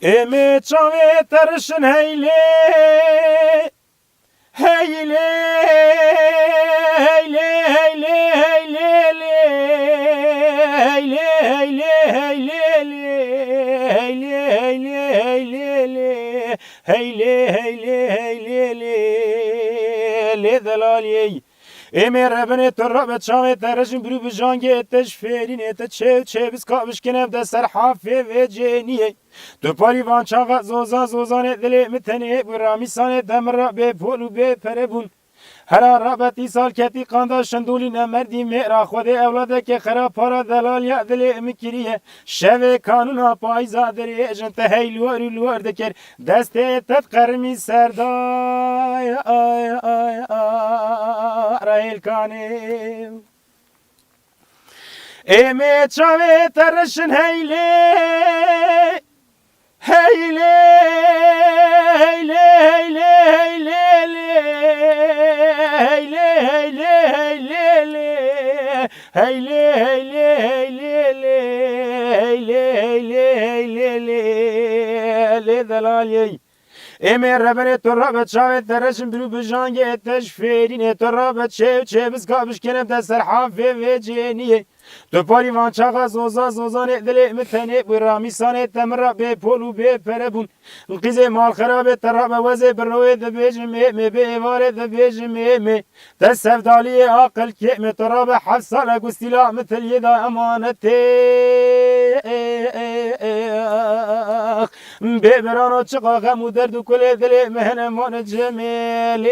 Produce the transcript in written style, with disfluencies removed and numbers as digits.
Eme çave terşin heyle heyle heyle heyle heyle heyle heyle heyle heyle delaliye Emir Rabbine torrabet şamet terşin bürü bijange teşferin teçev çeviz kaviş kenev de serhafe ve ceniye Tu parivan çava zozan edile mitene burami sane demra be polu be perebun Hera rabeti sal keti kanda şenduli ne merdi mera khode evlade ke khara para delal ya dile mikiriye şeve kanuna payza dere ejente heyluar deker deste tet karmi serday ay rahil kanem Eme çave terşin heyle heyle heyle heyle heyle heyle delaliye Emir Rabbine torrabet şavet terşin bürü bijange teşferine torrabet çeviz kaviş kenem de serhafe ve ceniye Tu parivan çağa zozan edile mitene burami sane temra be polu be perebun Qize mal kharabe terrabe veze berroye de bejme me be evare de bejme me Te sevdaliye akıl ke terabe hafsala gustila mitel yeda emanete Be berano çıqa gamu derdu kule dile mehne mon cemele